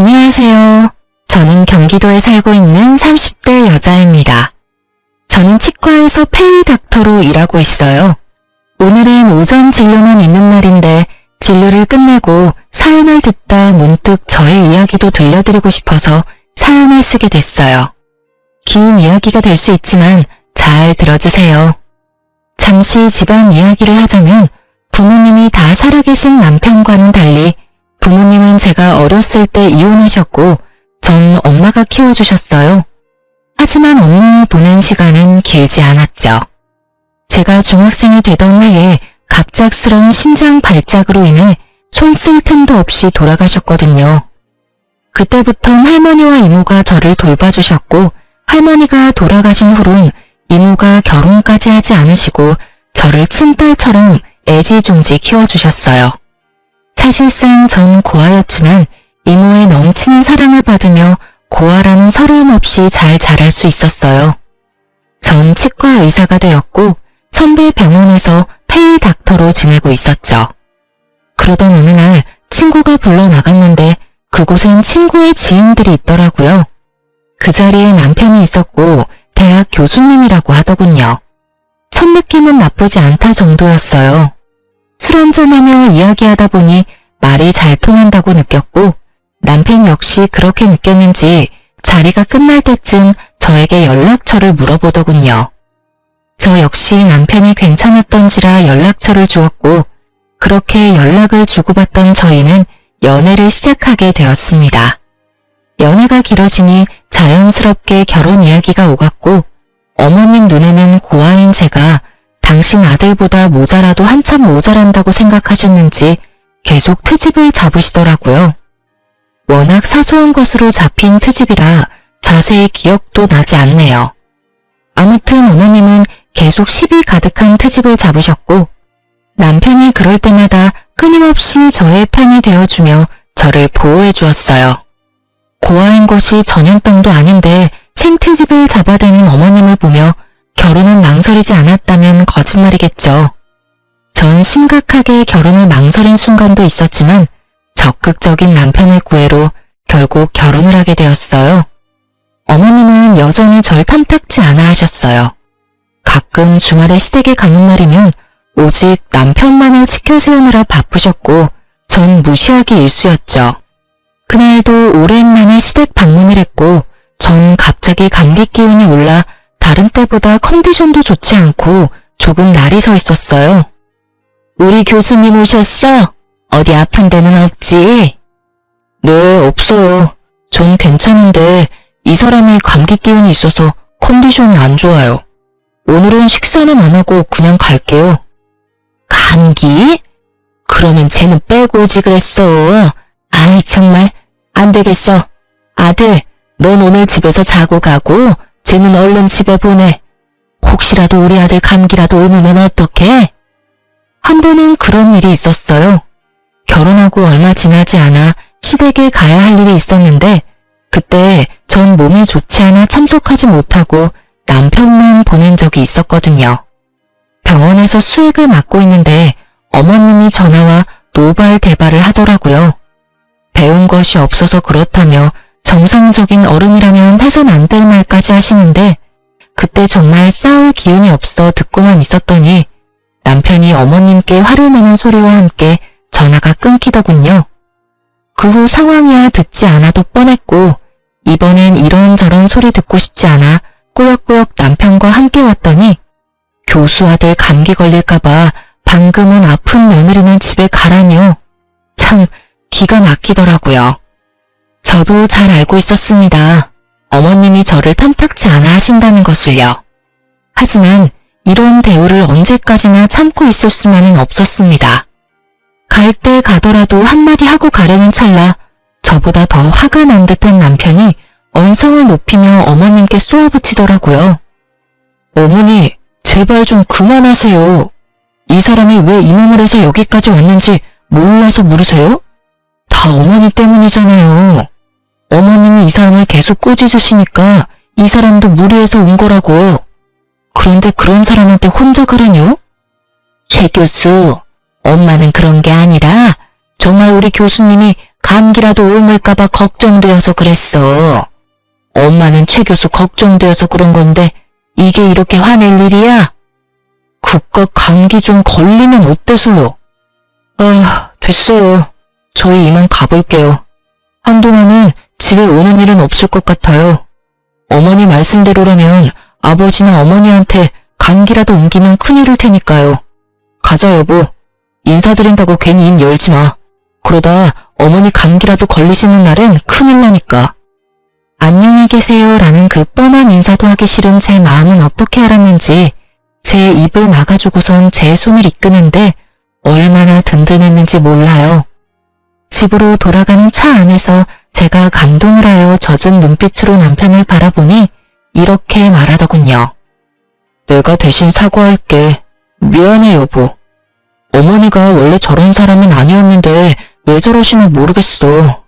안녕하세요. 저는 경기도에 살고 있는 30대 여자입니다. 저는 치과에서 페이 닥터로 일하고 있어요. 오늘은 오전 진료만 있는 날인데 진료를 끝내고 사연을 듣다 문득 저의 이야기도 들려드리고 싶어서 사연을 쓰게 됐어요. 긴 이야기가 될 수 있지만 잘 들어주세요. 잠시 집안 이야기를 하자면 부모님이 다 살아계신 남편과는 달리 부모님은 제가 어렸을 때 이혼하셨고 전 엄마가 키워주셨어요. 하지만 엄마와 보낸 시간은 길지 않았죠. 제가 중학생이 되던 해에 갑작스러운 심장 발작으로 인해 손 쓸 틈도 없이 돌아가셨거든요. 그때부턴 할머니와 이모가 저를 돌봐주셨고 할머니가 돌아가신 후론 이모가 결혼까지 하지 않으시고 저를 친딸처럼 애지중지 키워주셨어요. 사실상 전 고아였지만 이모의 넘치는 사랑을 받으며 고아라는 서러움 없이 잘 자랄 수 있었어요. 전 치과 의사가 되었고 선배 병원에서 페이 닥터로 지내고 있었죠. 그러던 어느 날 친구가 불러 나갔는데 그곳엔 친구의 지인들이 있더라고요. 그 자리에 남편이 있었고 대학 교수님이라고 하더군요. 첫 느낌은 나쁘지 않다 정도였어요. 술 한잔하며 이야기하다 보니 말이 잘 통한다고 느꼈고 남편 역시 그렇게 느꼈는지 자리가 끝날 때쯤 저에게 연락처를 물어보더군요. 저 역시 남편이 괜찮았던지라 연락처를 주었고 그렇게 연락을 주고받던 저희는 연애를 시작하게 되었습니다. 연애가 길어지니 자연스럽게 결혼 이야기가 오갔고 어머님 눈에는 고아인 제가 당신 아들보다 모자라도 한참 모자란다고 생각하셨는지 계속 트집을 잡으시더라고요. 워낙 사소한 것으로 잡힌 트집이라 자세히 기억도 나지 않네요. 아무튼 어머님은 계속 시비 가득한 트집을 잡으셨고 남편이 그럴 때마다 끊임없이 저의 편이 되어주며 저를 보호해 주었어요. 고아인 것이 전염병도 아닌데 생트집을 잡아대는 어머님을 보며 결혼은 망설이지 않았다면 거짓말이겠죠. 전 심각하게 결혼을 망설인 순간도 있었지만 적극적인 남편의 구애로 결국 결혼을 하게 되었어요. 어머님은 여전히 절 탐탁지 않아 하셨어요. 가끔 주말에 시댁에 가는 날이면 오직 남편만을 지켜세우느라 바쁘셨고 전 무시하기 일쑤였죠. 그날도 오랜만에 시댁 방문을 했고 전 갑자기 감기 기운이 올라 다른 때보다 컨디션도 좋지 않고 조금 날이 서 있었어요. 우리 교수님 오셨어? 어디 아픈 데는 없지? 네, 없어요. 전 괜찮은데 이 사람이 감기 기운이 있어서 컨디션이 안 좋아요. 오늘은 식사는 안 하고 그냥 갈게요. 감기? 그러면 쟤는 빼고 오지 그랬어. 아이 정말 안 되겠어. 아들, 넌 오늘 집에서 자고 가고 쟤는 얼른 집에 보내. 혹시라도 우리 아들 감기라도 옮으면 어떡해? 한 번은 그런 일이 있었어요. 결혼하고 얼마 지나지 않아 시댁에 가야 할 일이 있었는데 그때 전 몸이 좋지 않아 참석하지 못하고 남편만 보낸 적이 있었거든요. 병원에서 수액을 맞고 있는데 어머님이 전화와 노발대발을 하더라고요. 배운 것이 없어서 그렇다며 정상적인 어른이라면 해선 안 될 말까지 하시는데 그때 정말 싸울 기운이 없어 듣고만 있었더니 남편이 어머님께 화를 내는 소리와 함께 전화가 끊기더군요. 그 후 상황이야 듣지 않아도 뻔했고 이번엔 이런저런 소리 듣고 싶지 않아 꾸역꾸역 남편과 함께 왔더니 교수 아들 감기 걸릴까봐 방금은 아픈 며느리는 집에 가라니요. 참 기가 막히더라고요. 저도 잘 알고 있었습니다. 어머님이 저를 탐탁지 않아 하신다는 것을요. 하지만 이런 대우를 언제까지나 참고 있을 수만은 없었습니다. 갈 때 가더라도 한마디 하고 가려는 찰나 저보다 더 화가 난 듯한 남편이 언성을 높이며 어머님께 쏘아붙이더라고요. 어머니, 제발 좀 그만하세요. 이 사람이 왜 이 몸을 해서 여기까지 왔는지 몰라서 물으세요? 다 어머니 때문이잖아요. 어머님이 이 사람을 계속 꾸짖으시니까 이 사람도 무리해서 온 거라고. 그런데 그런 사람한테 혼자 가라뇨? 최 교수, 엄마는 그런 게 아니라 정말 우리 교수님이 감기라도 옮을까봐 걱정되어서 그랬어. 엄마는 최 교수 걱정되어서 그런 건데 이게 이렇게 화낼 일이야? 그깟 감기 좀 걸리면 어때서요? 아, 됐어요. 저희 이만 가볼게요. 한동안은 집에 오는 일은 없을 것 같아요. 어머니 말씀대로라면 아버지나 어머니한테 감기라도 옮기면 큰일일 테니까요. 가자 여보. 인사드린다고 괜히 입 열지 마. 그러다 어머니 감기라도 걸리시는 날은 큰일 나니까. 안녕히 계세요 라는 그 뻔한 인사도 하기 싫은 제 마음은 어떻게 알았는지 제 입을 막아주고선 제 손을 이끄는데 얼마나 든든했는지 몰라요. 집으로 돌아가는 차 안에서 제가 감동을 하여 젖은 눈빛으로 남편을 바라보니 이렇게 말하더군요. 내가 대신 사과할게. 미안해 여보. 어머니가 원래 저런 사람은 아니었는데 왜 저러시나 모르겠어.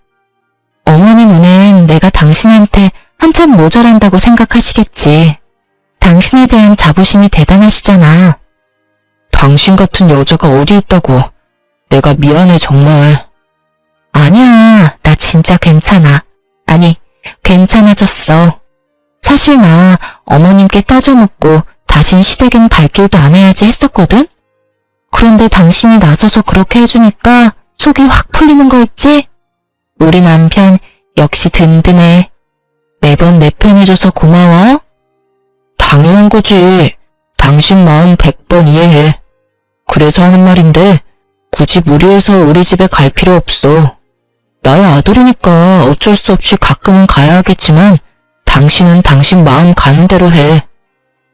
어머니 눈엔 내가 당신한테 한참 모자란다고 생각하시겠지. 당신에 대한 자부심이 대단하시잖아. 당신 같은 여자가 어디 있다고. 내가 미안해 정말. 아니야, 나 진짜 괜찮아. 아니, 괜찮아졌어. 사실 나 어머님께 따져 묻고 다신 시댁은 발길도 안 해야지 했었거든? 그런데 당신이 나서서 그렇게 해주니까 속이 확 풀리는 거 있지? 우리 남편 역시 든든해. 매번 내 편해줘서 고마워. 당연한 거지. 당신 마음 100번 이해해. 그래서 하는 말인데 굳이 무리해서 우리 집에 갈 필요 없어. 나의 아들이니까 어쩔 수 없이 가끔은 가야 하겠지만 당신은 당신 마음 가는 대로 해.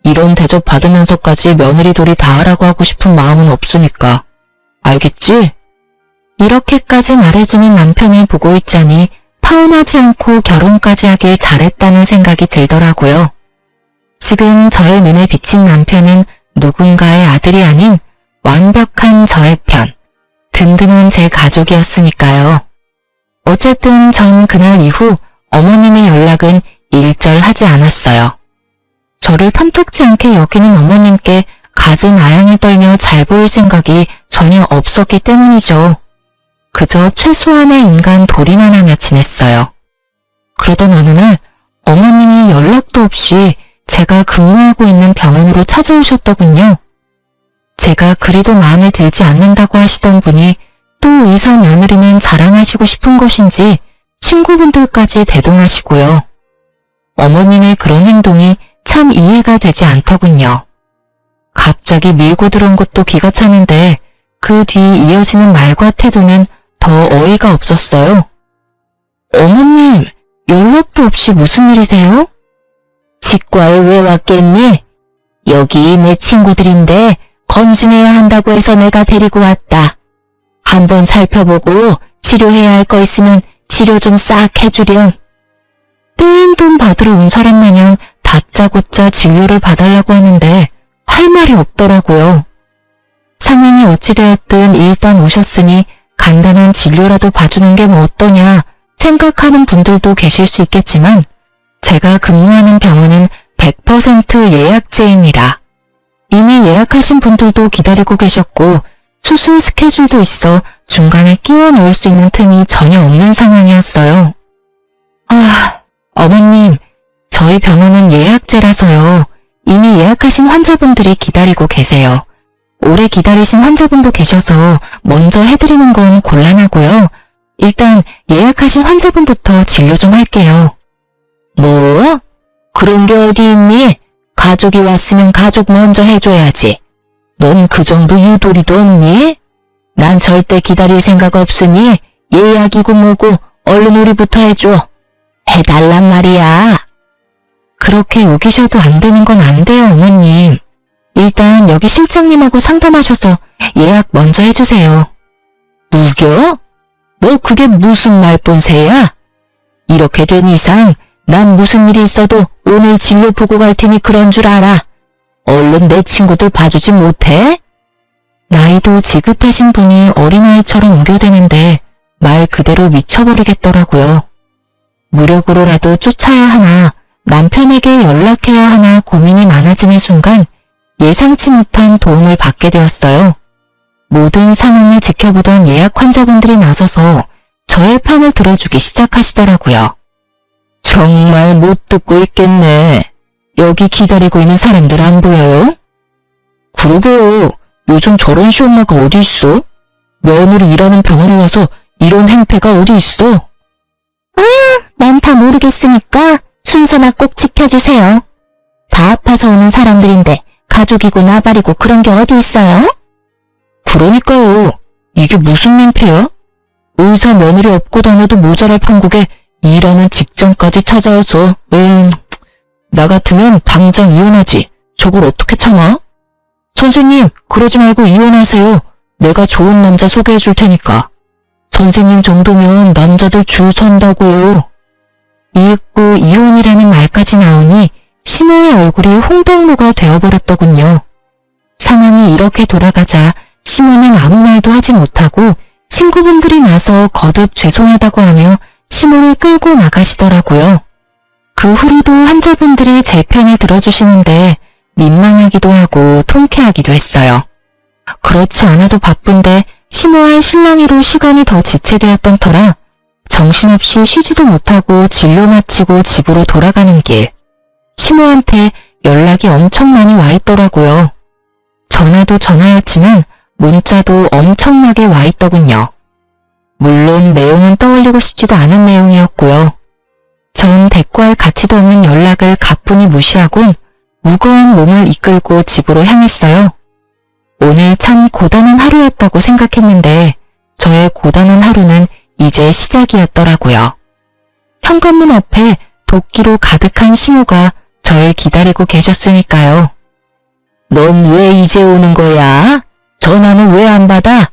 이런 대접 받으면서까지 며느리 돌이 다 하라고 하고 싶은 마음은 없으니까. 알겠지? 이렇게까지 말해주는 남편을 보고 있자니 파혼하지 않고 결혼까지 하길 잘했다는 생각이 들더라고요. 지금 저의 눈에 비친 남편은 누군가의 아들이 아닌 완벽한 저의 편, 든든한 제 가족이었으니까요. 어쨌든 전 그날 이후 어머님의 연락은 일절하지 않았어요. 저를 탐탁지 않게 여기는 어머님께 갖은 아양을 떨며 잘 보일 생각이 전혀 없었기 때문이죠. 그저 최소한의 인간 도리만 하며 지냈어요. 그러던 어느 날 어머님이 연락도 없이 제가 근무하고 있는 병원으로 찾아오셨더군요. 제가 그리도 마음에 들지 않는다고 하시던 분이 또 의사 며느리는 자랑하시고 싶은 것인지 친구분들까지 대동하시고요. 어머님의 그런 행동이 참 이해가 되지 않더군요. 갑자기 밀고 들어온 것도 기가 차는데 그 뒤 이어지는 말과 태도는 더 어이가 없었어요. 어머님, 연락도 없이 무슨 일이세요? 치과에 왜 왔겠니? 여기 내 친구들인데 검진해야 한다고 해서 내가 데리고 왔다. 한번 살펴보고 치료해야 할 거 있으면 치료 좀 싹 해주렴. 떼인 돈 받으러 온 사람 마냥 다짜고짜 진료를 봐달라고 하는데 할 말이 없더라고요. 상황이 어찌되었든 일단 오셨으니 간단한 진료라도 봐주는 게 뭐 어떠냐 생각하는 분들도 계실 수 있겠지만 제가 근무하는 병원은 100% 예약제입니다. 이미 예약하신 분들도 기다리고 계셨고 수술 스케줄도 있어 중간에 끼워 넣을 수 있는 틈이 전혀 없는 상황이었어요. 어머님, 저희 병원은 예약제라서요. 이미 예약하신 환자분들이 기다리고 계세요. 오래 기다리신 환자분도 계셔서 먼저 해드리는 건 곤란하고요. 일단 예약하신 환자분부터 진료 좀 할게요. 뭐? 그런 게 어디 있니? 가족이 왔으면 가족 먼저 해줘야지. 넌 그 정도 유도리도 없니? 난 절대 기다릴 생각 없으니 예약이고 뭐고 얼른 우리부터 해줘. 해달란 말이야. 그렇게 우기셔도 안 되는 건 안 돼요, 어머님. 일단 여기 실장님하고 상담하셔서 예약 먼저 해주세요. 우겨? 너 그게 무슨 말본새야? 이렇게 된 이상 난 무슨 일이 있어도 오늘 진료 보고 갈 테니 그런 줄 알아. 얼른 내 친구들 봐주지 못해? 나이도 지긋하신 분이 어린아이처럼 우겨대는데 말 그대로 미쳐버리겠더라고요. 무력으로라도 쫓아야 하나 남편에게 연락해야 하나 고민이 많아지는 순간 예상치 못한 도움을 받게 되었어요. 모든 상황을 지켜보던 예약 환자분들이 나서서 저의 편을 들어주기 시작하시더라고요. 정말 못 듣고 있겠네. 여기 기다리고 있는 사람들 안 보여요? 그러게요. 요즘 저런 시엄마가 어디 있어? 며느리 일하는 병원에 와서 이런 행패가 어디 있어? 난 다 모르겠으니까 순서나 꼭 지켜주세요. 다 아파서 오는 사람들인데 가족이고 나발이고 그런 게 어디 있어요? 그러니까요. 이게 무슨 민폐야? 의사 며느리 업고 다녀도 모자랄 판국에 일하는 직장까지 찾아와서 나 같으면 당장 이혼하지. 저걸 어떻게 참아? 선생님, 그러지 말고 이혼하세요. 내가 좋은 남자 소개해 줄 테니까. 선생님 정도면 남자들 줄 선다고요. 이윽고 이혼이라는 말까지 나오니 시모의 얼굴이 홍당무가 되어버렸더군요. 상황이 이렇게 돌아가자 시모는 아무 말도 하지 못하고 친구분들이 나서 거듭 죄송하다고 하며 시모를 끌고 나가시더라고요. 그 후로도 환자분들이 제 편을 들어주시는데 민망하기도 하고 통쾌하기도 했어요. 그렇지 않아도 바쁜데 시모와의 실랑이로 시간이 더 지체되었던 터라 정신없이 쉬지도 못하고 진료 마치고 집으로 돌아가는 길, 시모한테 연락이 엄청 많이 와 있더라고요. 전화도 전화였지만 문자도 엄청나게 와 있더군요. 물론 내용은 떠올리고 싶지도 않은 내용이었고요. 전 대꾸할 가치도 없는 연락을 가뿐히 무시하고 무거운 몸을 이끌고 집으로 향했어요. 오늘 참 고단한 하루였다고 생각했는데 저의 고단한 하루는 이제 시작이었더라고요. 현관문 앞에 도끼로 가득한 시모가 절 기다리고 계셨으니까요. 넌 왜 이제 오는 거야? 전화는 왜 안 받아?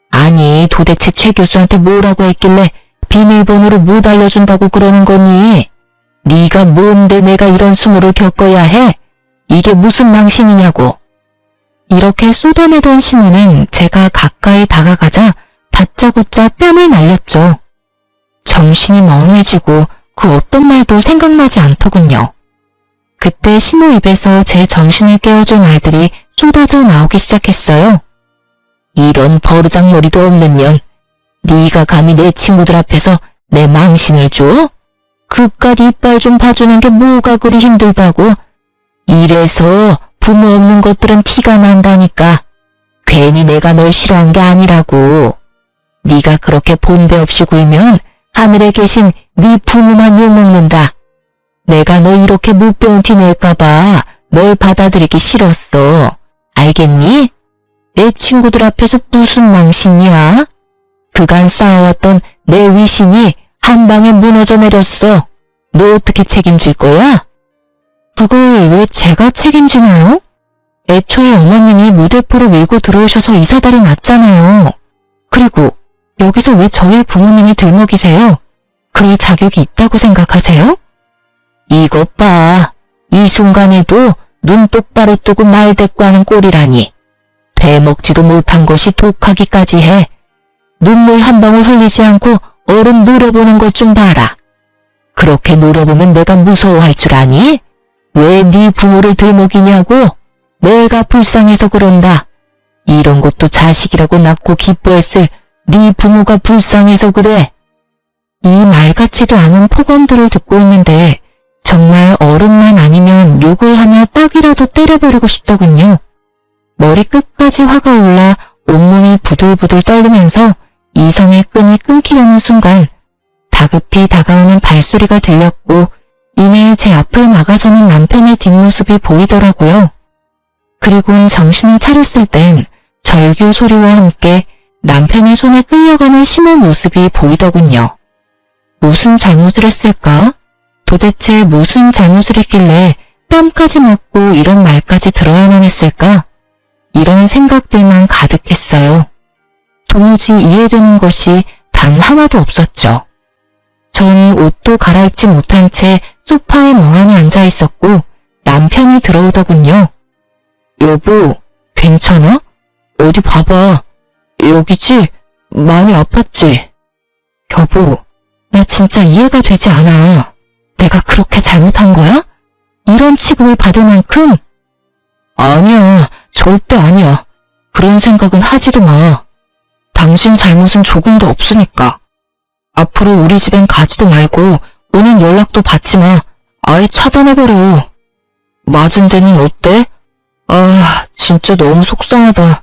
아니, 도대체 최 교수한테 뭐라고 했길래 비밀번호를 못 알려준다고 그러는 거니? 네가 뭔데 내가 이런 수모를 겪어야 해? 이게 무슨 망신이냐고. 이렇게 쏟아내던 시모는 제가 가까이 다가가자 다짜고짜 뺨을 날렸죠. 정신이 멍해지고 그 어떤 말도 생각나지 않더군요. 그때 시모 입에서 제 정신을 깨워줄 말들이 쏟아져 나오기 시작했어요. 이런 버르장머리도 없는 년, 네가 감히 내 친구들 앞에서 내 망신을 줘? 그깟 이빨 좀 봐주는 게 뭐가 그리 힘들다고? 이래서 부모 없는 것들은 티가 난다니까. 괜히 내가 널 싫어한 게 아니라고. 네가 그렇게 본데 없이 굴면 하늘에 계신 네 부모만 욕먹는다. 내가 너 이렇게 못 배운 티 낼까봐 널 받아들이기 싫었어. 알겠니? 내 친구들 앞에서 무슨 망신이야? 그간 쌓아왔던 내 위신이 한 방에 무너져 내렸어. 너 어떻게 책임질 거야? 그걸 왜 제가 책임지나요? 애초에 어머님이 무대포로 밀고 들어오셔서 이 사달이 났잖아요. 그리고 여기서 왜 저희 부모님이 들먹이세요? 그럴 자격이 있다고 생각하세요? 이것 봐. 이 순간에도 눈 똑바로 뜨고 말 대꾸하는 꼴이라니. 되먹지도 못한 것이 독하기까지 해. 눈물 한 방울 흘리지 않고 어른 노려보는 것 좀 봐라. 그렇게 노려보면 내가 무서워할 줄 아니? 왜 네 부모를 들먹이냐고? 내가 불쌍해서 그런다. 이런 것도 자식이라고 낳고 기뻐했을 네 부모가 불쌍해서 그래. 이 말 같지도 않은 폭언들을 듣고 있는데 정말 어른만 아니면 욕을 하며 딱이라도 때려버리고 싶더군요. 머리 끝까지 화가 올라 온몸이 부들부들 떨리면서 이성의 끈이 끊기려는 순간 다급히 다가오는 발소리가 들렸고 이내 제 앞을 막아서는 남편의 뒷모습이 보이더라고요. 그리곤 정신을 차렸을 땐 절규 소리와 함께 남편의 손에 끌려가는 시모 모습이 보이더군요. 무슨 잘못을 했을까? 도대체 무슨 잘못을 했길래 뺨까지 맞고 이런 말까지 들어야만 했을까? 이런 생각들만 가득했어요. 도무지 이해되는 것이 단 하나도 없었죠. 전 옷도 갈아입지 못한 채 소파에 멍하니 앉아 있었고 남편이 들어오더군요. 여보, 괜찮아? 어디 봐봐. 여기지? 많이 아팠지? 여보, 나 진짜 이해가 되지 않아. 내가 그렇게 잘못한 거야? 이런 취급을 받을 만큼? 아니야, 절대 아니야. 그런 생각은 하지도 마. 당신 잘못은 조금도 없으니까. 앞으로 우리 집엔 가지도 말고 오는 연락도 받지 마. 아예 차단해버려. 맞은 데는 어때? 아, 진짜 너무 속상하다.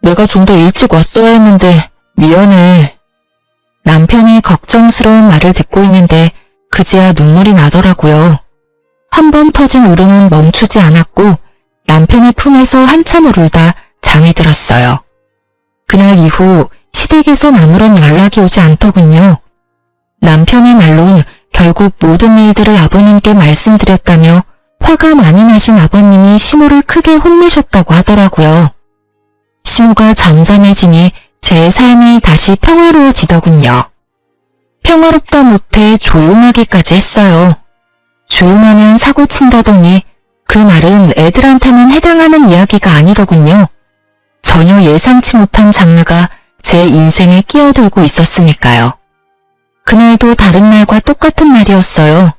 내가 좀 더 일찍 왔어야 했는데 미안해. 남편이 걱정스러운 말을 듣고 있는데 그제야 눈물이 나더라고요. 한 번 터진 울음은 멈추지 않았고 남편의 품에서 한참 울다 잠이 들었어요. 그날 이후 시댁에선 아무런 연락이 오지 않더군요. 남편의 말론 결국 모든 일들을 아버님께 말씀드렸다며 화가 많이 나신 아버님이 시모를 크게 혼내셨다고 하더라고요. 시모가 잠잠해지니 제 삶이 다시 평화로워지더군요. 평화롭다 못해 조용하기까지 했어요. 조용하면 사고 친다더니 그 말은 애들한테는 해당하는 이야기가 아니더군요. 전혀 예상치 못한 장르가 제 인생에 끼어들고 있었으니까요. 그날도 다른 날과 똑같은 날이었어요.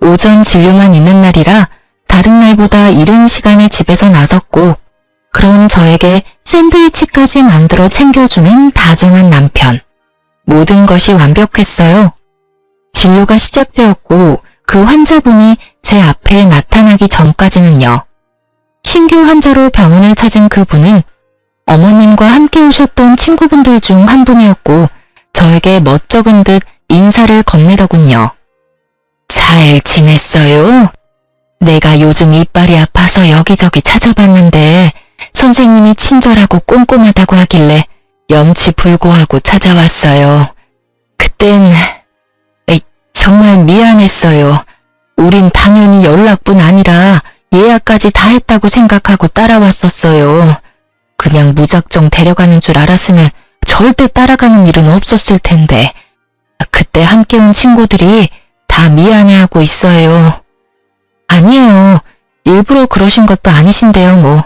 오전 진료만 있는 날이라 다른 날보다 이른 시간에 집에서 나섰고 그런 저에게 샌드위치까지 만들어 챙겨주는 다정한 남편. 모든 것이 완벽했어요. 진료가 시작되었고 그 환자분이 제 앞에 나타나기 전까지는요. 신규 환자로 병원을 찾은 그분은 어머님과 함께 오셨던 친구분들 중 한 분이었고 저에게 멋쩍은 듯 인사를 건네더군요. 잘 지냈어요? 내가 요즘 이빨이 아파서 여기저기 찾아봤는데 선생님이 친절하고 꼼꼼하다고 하길래 염치불고하고 찾아왔어요. 그땐 정말 미안했어요. 우린 당연히 연락뿐 아니라 예약까지 다 했다고 생각하고 따라왔었어요. 그냥 무작정 데려가는 줄 알았으면 절대 따라가는 일은 없었을 텐데 그때 함께 온 친구들이 다 미안해하고 있어요. 아니에요. 일부러 그러신 것도 아니신데요, 뭐.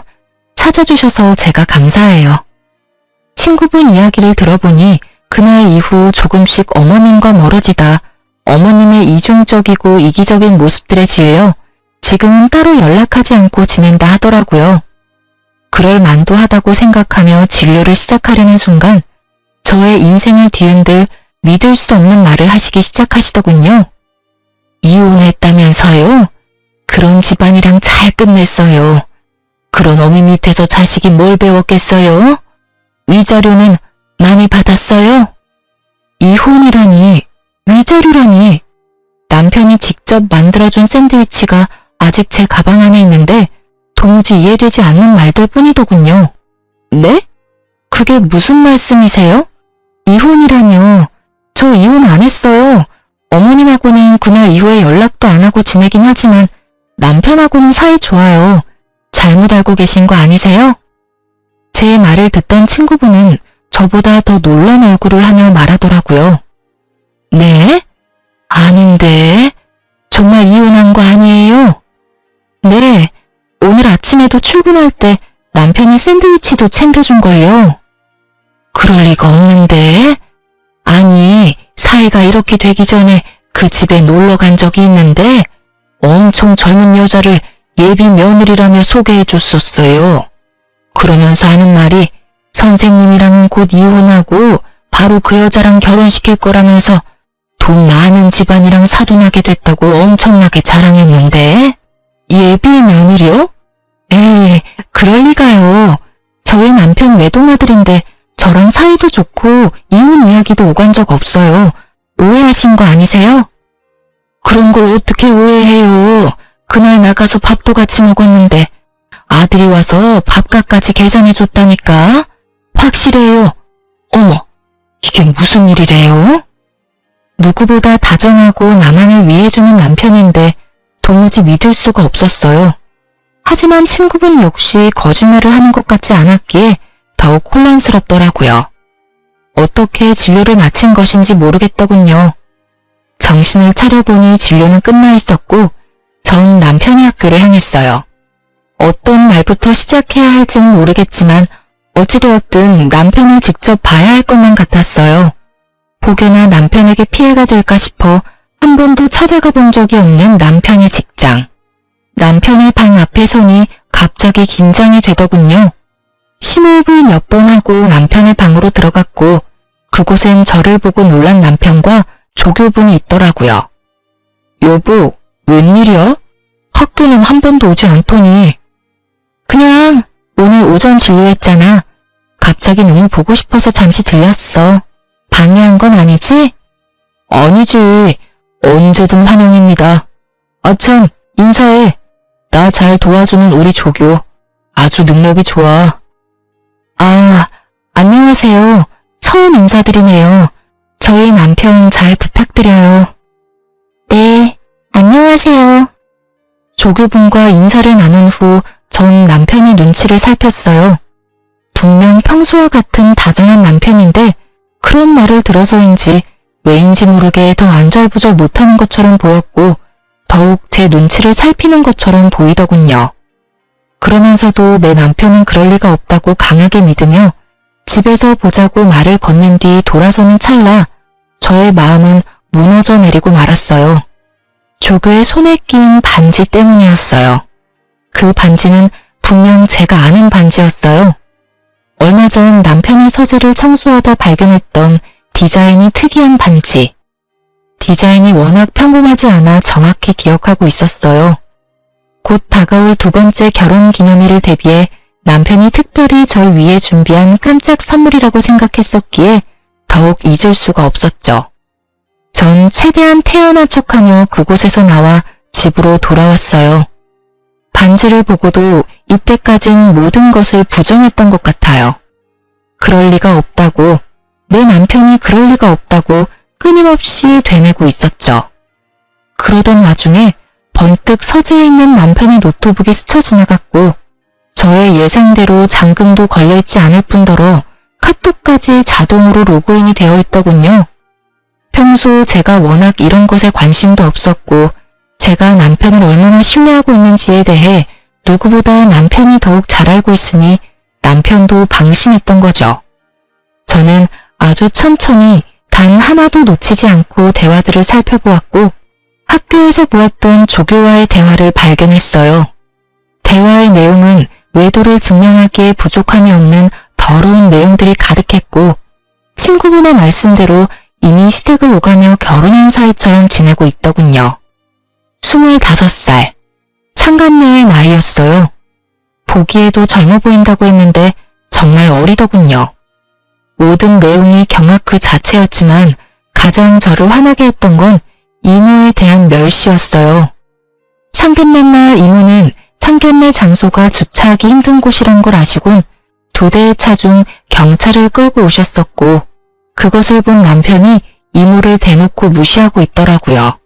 찾아주셔서 제가 감사해요. 친구분 이야기를 들어보니 그날 이후 조금씩 어머님과 멀어지다 어머님의 이중적이고 이기적인 모습들에 질려 지금은 따로 연락하지 않고 지낸다 하더라고요. 그럴 만도 하다고 생각하며 진료를 시작하려는 순간 저의 인생을 뒤흔들 믿을 수 없는 말을 하시기 시작하시더군요. 이혼했다면서요? 그런 집안이랑 잘 끝냈어요. 그런 어미 밑에서 자식이 뭘 배웠겠어요? 위자료는 많이 받았어요? 이혼이라니, 위자료라니. 남편이 직접 만들어준 샌드위치가 아직 제 가방 안에 있는데 도무지 이해되지 않는 말들 뿐이더군요. 네? 그게 무슨 말씀이세요? 이혼이라뇨. 저 이혼 안 했어요. 어머님하고는 그날 이후에 연락도 안 하고 지내긴 하지만 남편하고는 사이 좋아요. 잘못 알고 계신 거 아니세요? 제 말을 듣던 친구분은 저보다 더 놀란 얼굴을 하며 말하더라고요. 네? 아닌데. 정말 이혼한 거 아니에요? 네. 오늘 아침에도 출근할 때 남편이 샌드위치도 챙겨준걸요. 그럴 리가 없는데. 아니, 사이가 이렇게 되기 전에 그 집에 놀러 간 적이 있는데 엄청 젊은 여자를 예비 며느리라며 소개해줬었어요. 그러면서 하는 말이 선생님이랑은 곧 이혼하고 바로 그 여자랑 결혼시킬 거라면서 돈 많은 집안이랑 사돈하게 됐다고 엄청나게 자랑했는데 예비 며느리요? 에이, 그럴 리가요. 저희 남편 외동아들인데 저랑 사이도 좋고 이혼 이야기도 오간 적 없어요. 오해하신 거 아니세요? 그런 걸 어떻게 오해해요. 그날 나가서 밥도 같이 먹었는데 아들이 와서 밥값까지 계산해줬다니까. 확실해요. 어머, 이게 무슨 일이래요? 누구보다 다정하고 나만을 위해주는 남편인데 도무지 믿을 수가 없었어요. 하지만 친구분 역시 거짓말을 하는 것 같지 않았기에 더욱 혼란스럽더라고요. 어떻게 진료를 마친 것인지 모르겠더군요. 정신을 차려보니 진료는 끝나 있었고 전 남편의 학교를 향했어요. 어떤 말부터 시작해야 할지는 모르겠지만 어찌되었든 남편을 직접 봐야 할 것만 같았어요. 혹여나 남편에게 피해가 될까 싶어 한 번도 찾아가 본 적이 없는 남편의 직장. 남편의 방 앞에 서니 갑자기 긴장이 되더군요. 심호흡을 몇 번 하고 남편의 방으로 들어갔고 그곳엔 저를 보고 놀란 남편과 조교분이 있더라고요. 여보, 웬일이야? 학교는 한 번도 오지 않더니. 그냥 오늘 오전 진료했잖아. 갑자기 너무 보고 싶어서 잠시 들렸어. 방해한 건 아니지? 아니지. 언제든 환영입니다. 아참, 인사해. 나 잘 도와주는 우리 조교. 아주 능력이 좋아. 아, 안녕하세요. 처음 인사드리네요. 저희 남편 잘 부탁드려요. 네, 안녕하세요. 조교분과 인사를 나눈 후 전 남편의 눈치를 살폈어요. 분명 평소와 같은 다정한 남편인데 그런 말을 들어서인지 왜인지 모르게 더 안절부절 못하는 것처럼 보였고 더욱 제 눈치를 살피는 것처럼 보이더군요. 그러면서도 내 남편은 그럴 리가 없다고 강하게 믿으며 집에서 보자고 말을 건넨 뒤 돌아서는 찰나 저의 마음은 무너져 내리고 말았어요. 조교의 손에 낀 반지 때문이었어요. 그 반지는 분명 제가 아는 반지였어요. 얼마 전 남편의 서재를 청소하다 발견했던 디자인이 특이한 반지. 디자인이 워낙 평범하지 않아 정확히 기억하고 있었어요. 곧 다가올 두 번째 결혼 기념일을 대비해 남편이 특별히 절 위해 준비한 깜짝 선물이라고 생각했었기에 더욱 잊을 수가 없었죠. 전 최대한 태연한 척하며 그곳에서 나와 집으로 돌아왔어요. 반지를 보고도 이때까진 모든 것을 부정했던 것 같아요. 그럴 리가 없다고, 내 남편이 그럴 리가 없다고 끊임없이 되뇌고 있었죠. 그러던 와중에 번뜩 서재에 있는 남편의 노트북이 스쳐 지나갔고 저의 예상대로 잠금도 걸려있지 않을 뿐더러 카톡까지 자동으로 로그인이 되어 있더군요. 평소 제가 워낙 이런 것에 관심도 없었고 제가 남편을 얼마나 신뢰하고 있는지에 대해 누구보다 남편이 더욱 잘 알고 있으니 남편도 방심했던 거죠. 저는 아주 천천히 단 하나도 놓치지 않고 대화들을 살펴보았고 학교에서 보았던 조교와의 대화를 발견했어요. 대화의 내용은 외도를 증명하기에 부족함이 없는 더러운 내용들이 가득했고 친구분의 말씀대로 이미 시댁을 오가며 결혼한 사이처럼 지내고 있더군요. 25살, 상간녀의 나이였어요. 보기에도 젊어 보인다고 했는데 정말 어리더군요. 모든 내용이 경악 그 자체였지만 가장 저를 화나게 했던 건 이모에 대한 멸시였어요. 상견례 날 이모는 상견례 장소가 주차하기 힘든 곳이란 걸 아시곤 두 대의 차 중 경찰을 끌고 오셨었고 그것을 본 남편이 이모를 대놓고 무시하고 있더라고요.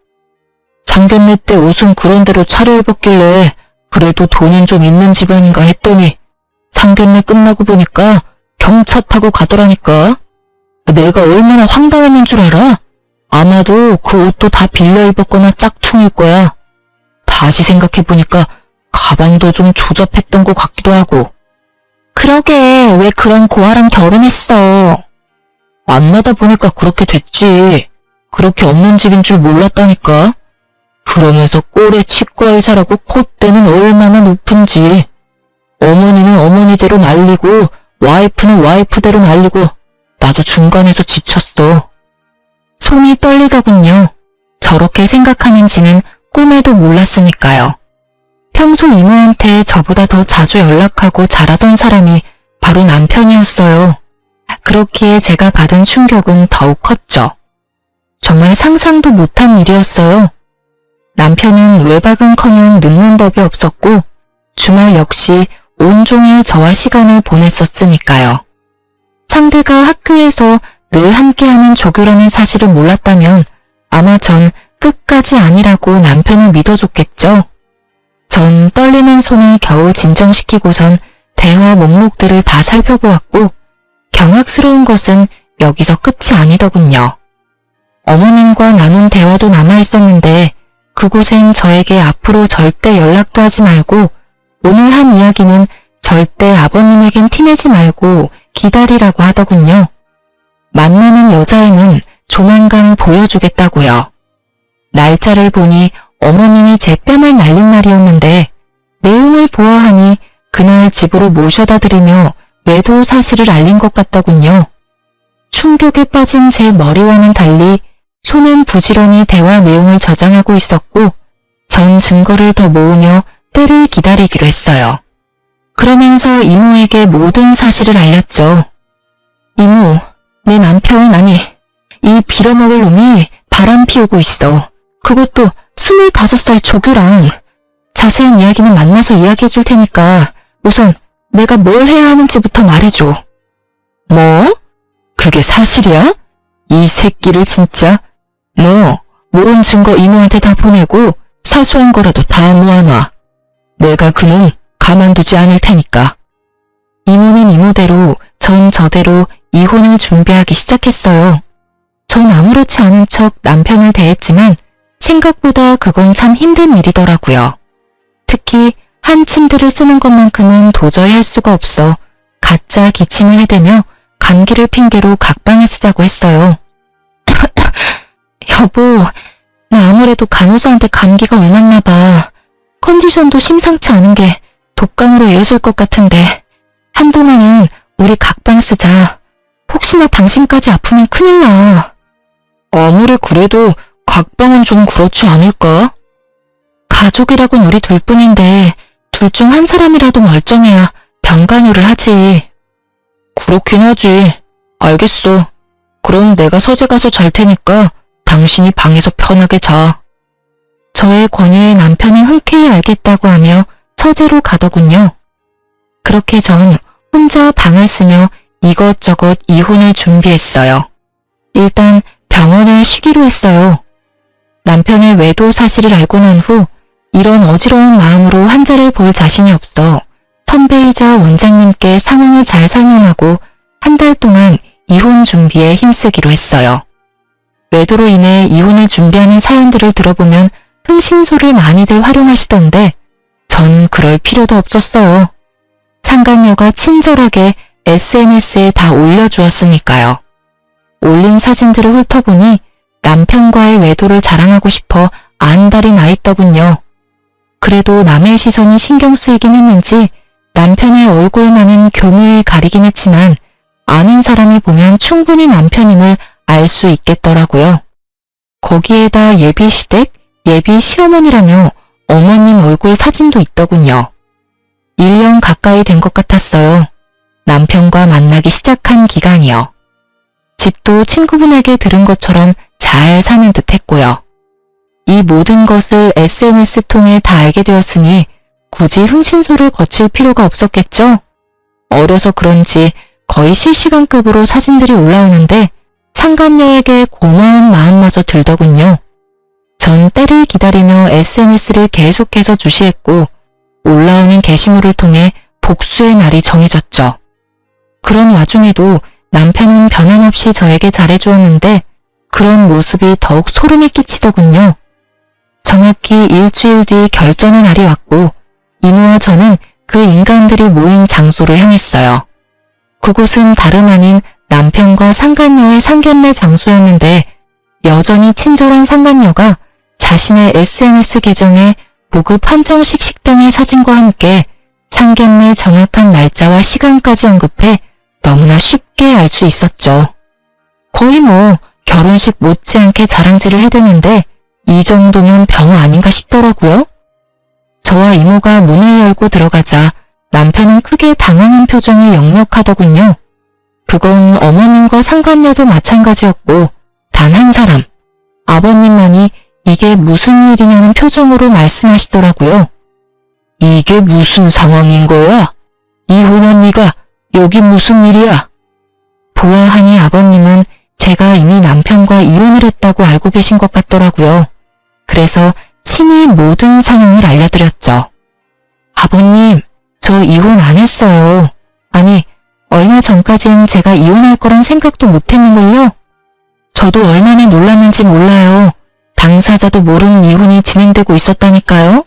상견례 때 옷은 그런 대로 차려입었길래 그래도 돈은 좀 있는 집안인가 했더니 상견례 끝나고 보니까 경차 타고 가더라니까. 내가 얼마나 황당했는 줄 알아? 아마도 그 옷도 다 빌려 입었거나 짝퉁일 거야. 다시 생각해보니까 가방도 좀 조잡했던 것 같기도 하고. 그러게 왜 그런 고아랑 결혼했어? 만나다 보니까 그렇게 됐지. 그렇게 없는 집인 줄 몰랐다니까. 그러면서 꼴에 치과 의사라고 콧대는 얼마나 높은지. 어머니는 어머니대로 날리고 와이프는 와이프대로 날리고 나도 중간에서 지쳤어. 손이 떨리더군요. 저렇게 생각하는지는 꿈에도 몰랐으니까요. 평소 이모한테 저보다 더 자주 연락하고 잘하던 사람이 바로 남편이었어요. 그렇기에 제가 받은 충격은 더욱 컸죠. 정말 상상도 못한 일이었어요. 남편은 외박은커녕 늦는 법이 없었고 주말 역시 온종일 저와 시간을 보냈었으니까요. 상대가 학교에서 늘 함께하는 조교라는 사실을 몰랐다면 아마 전 끝까지 아니라고 남편을 믿어줬겠죠. 전 떨리는 손을 겨우 진정시키고선 대화 목록들을 다 살펴보았고 경악스러운 것은 여기서 끝이 아니더군요. 어머님과 나눈 대화도 남아있었는데 그곳엔 저에게 앞으로 절대 연락도 하지 말고 오늘 한 이야기는 절대 아버님에겐 티내지 말고 기다리라고 하더군요. 만나는 여자애는 조만간 보여주겠다고요. 날짜를 보니 어머님이 제 뺨을 날린 날이었는데 내용을 보아하니 그날 집으로 모셔다 드리며 외도 사실을 알린 것 같더군요. 충격에 빠진 제 머리와는 달리 손은 부지런히 대화 내용을 저장하고 있었고 전 증거를 더 모으며 때를 기다리기로 했어요. 그러면서 이모에게 모든 사실을 알렸죠. 이모, 내 남편 아니 이 빌어먹을 놈이 바람 피우고 있어. 그것도 25살 조교랑. 자세한 이야기는 만나서 이야기해 줄 테니까 우선 내가 뭘 해야 하는지부터 말해줘. 뭐? 그게 사실이야? 이 새끼를 진짜. 너 모은 증거 이모한테 다 보내고 사소한 거라도 다 모아놔. 내가 그놈 가만두지 않을 테니까. 이모는 이모대로 전 저대로 이혼을 준비하기 시작했어요. 전 아무렇지 않은 척 남편을 대했지만 생각보다 그건 참 힘든 일이더라고요. 특히 한 침대를 쓰는 것만큼은 도저히 할 수가 없어 가짜 기침을 해대며 감기를 핑계로 각방을 쓰자고 했어요. 여보, 나 아무래도 간호사한테 감기가 옮았나 봐. 컨디션도 심상치 않은 게 독감으로 이어질 것 같은데 한동안은 우리 각방 쓰자. 혹시나 당신까지 아프면 큰일 나. 아무리 그래도 각방은 좀 그렇지 않을까? 가족이라곤 우리 둘뿐인데 둘 중 한 사람이라도 멀쩡해야 병간호를 하지. 그렇긴 하지. 알겠어. 그럼 내가 서재 가서 잘 테니까 당신이 방에서 편하게 자. 저의 권유에 남편이 흔쾌히 알겠다고 하며 서재로 가더군요. 그렇게 전 혼자 방을 쓰며 이것저것 이혼을 준비했어요. 일단 병원을 쉬기로 했어요. 남편의 외도 사실을 알고 난 후 이런 어지러운 마음으로 환자를 볼 자신이 없어 선배이자 원장님께 상황을 잘 설명하고 한 달 동안 이혼 준비에 힘쓰기로 했어요. 외도로 인해 이혼을 준비하는 사연들을 들어보면 흥신소를 많이들 활용하시던데 전 그럴 필요도 없었어요. 상간녀가 친절하게 SNS에 다 올려주었으니까요. 올린 사진들을 훑어보니 남편과의 외도를 자랑하고 싶어 안달이 나 있더군요. 그래도 남의 시선이 신경 쓰이긴 했는지 남편의 얼굴만은 교묘히 가리긴 했지만 아는 사람이 보면 충분히 남편임을 알 수 있겠더라고요. 거기에다 예비 시댁, 예비 시어머니라며 어머님 얼굴 사진도 있더군요. 1년 가까이 된 것 같았어요. 남편과 만나기 시작한 기간이요. 집도 친구분에게 들은 것처럼 잘 사는 듯 했고요. 이 모든 것을 SNS 통해 다 알게 되었으니 굳이 흥신소를 거칠 필요가 없었겠죠? 어려서 그런지 거의 실시간급으로 사진들이 올라오는데 상간녀에게 고마운 마음마저 들더군요. 전 때를 기다리며 SNS를 계속해서 주시했고 올라오는 게시물을 통해 복수의 날이 정해졌죠. 그런 와중에도 남편은 변함없이 저에게 잘해주었는데 그런 모습이 더욱 소름이 끼치더군요. 정확히 일주일 뒤 결전의 날이 왔고 이모와 저는 그 인간들이 모인 장소를 향했어요. 그곳은 다름 아닌 남편과 상간녀의 상견례 장소였는데 여전히 친절한 상간녀가 자신의 SNS 계정에 고급 한정식 식당의 사진과 함께 상견례 정확한 날짜와 시간까지 언급해 너무나 쉽게 알 수 있었죠. 거의 뭐 결혼식 못지않게 자랑질을 해대는데 이 정도면 병 아닌가 싶더라고요. 저와 이모가 문을 열고 들어가자 남편은 크게 당황한 표정이 역력하더군요. 그건 어머님과 상간녀도 마찬가지였고 단 한 사람, 아버님만이 이게 무슨 일이냐는 표정으로 말씀하시더라고요. 이게 무슨 상황인 거야? 이혼한 네가 여기 무슨 일이야? 보아하니 아버님은 제가 이미 남편과 이혼을 했다고 알고 계신 것 같더라고요. 그래서 친히 모든 상황을 알려드렸죠. 아버님, 저 이혼 안 했어요. 아니, 얼마 전까진 제가 이혼할 거란 생각도 못했는걸요. 저도 얼마나 놀랐는지 몰라요. 당사자도 모르는 이혼이 진행되고 있었다니까요.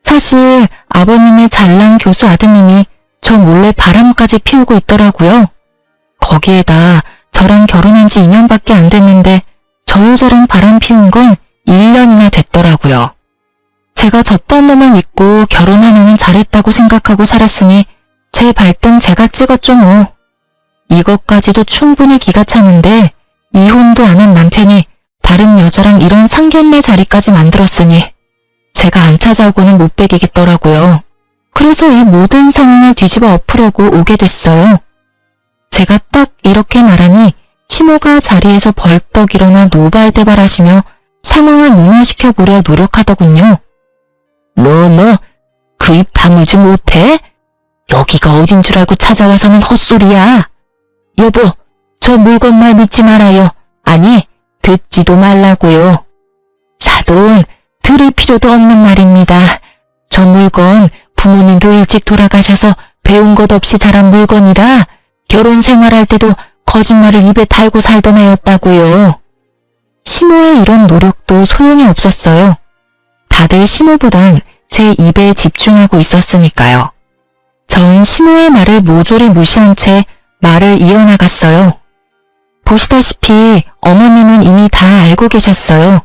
사실 아버님의 잘난 교수 아드님이 저 몰래 바람까지 피우고 있더라고요. 거기에다 저랑 결혼한 지 2년밖에 안 됐는데 저 여자랑 바람 피운 건 1년이나 됐더라고요. 제가 저딴 놈을 믿고 결혼하면 잘했다고 생각하고 살았으니 제 발등 제가 찍었죠 뭐. 이것까지도 충분히 기가 차는데 이혼도 안 한 남편이 다른 여자랑 이런 상견례 자리까지 만들었으니 제가 안 찾아오고는 못 베기겠더라고요. 그래서 이 모든 상황을 뒤집어 엎으려고 오게 됐어요. 제가 딱 이렇게 말하니 시모가 자리에서 벌떡 일어나 노발대발하시며 상황을 무마시켜보려 노력하더군요. 너 그 입 다물지 못해? 여기가 어딘 줄 알고 찾아와서는 헛소리야. 여보, 저 물건 말 믿지 말아요. 아니, 듣지도 말라고요. 사돈, 들을 필요도 없는 말입니다. 저 물건 부모님도 일찍 돌아가셔서 배운 것 없이 자란 물건이라 결혼 생활할 때도 거짓말을 입에 달고 살던 애였다고요. 시모의 이런 노력도 소용이 없었어요. 다들 시모보단 제 입에 집중하고 있었으니까요. 전 시모의 말을 모조리 무시한 채 말을 이어나갔어요. 보시다시피 어머님은 이미 다 알고 계셨어요.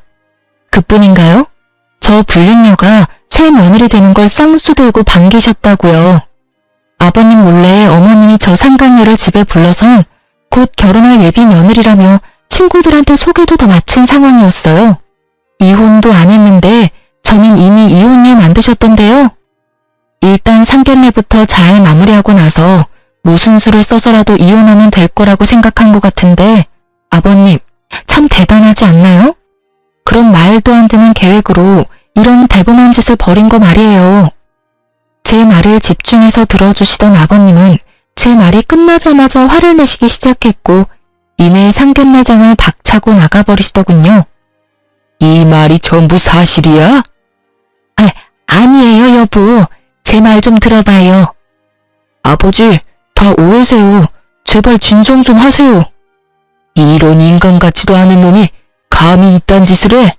그뿐인가요? 저 불륜녀가 새 며느리 되는 걸 쌍수 들고 반기셨다고요. 아버님 몰래 어머님이 저 상간녀를 집에 불러서 곧 결혼할 예비 며느리라며 친구들한테 소개도 다 마친 상황이었어요. 이혼도 안 했는데 저는 이미 이혼녀 만드셨던데요. 일단 상견례부터 잘 마무리하고 나서 무슨 수를 써서라도 이혼하면 될 거라고 생각한 것 같은데 아버님 참 대단하지 않나요? 그런 말도 안 되는 계획으로 이런 대범한 짓을 벌인 거 말이에요. 제 말을 집중해서 들어주시던 아버님은 제 말이 끝나자마자 화를 내시기 시작했고 이내 상견례장을 박차고 나가버리시더군요. 이 말이 전부 사실이야? 아니에요 여보. 제 말 좀 들어봐요. 아버지, 다 오해세요. 제발 진정 좀 하세요. 이런 인간 같지도 않은 놈이 감히 이딴 짓을 해?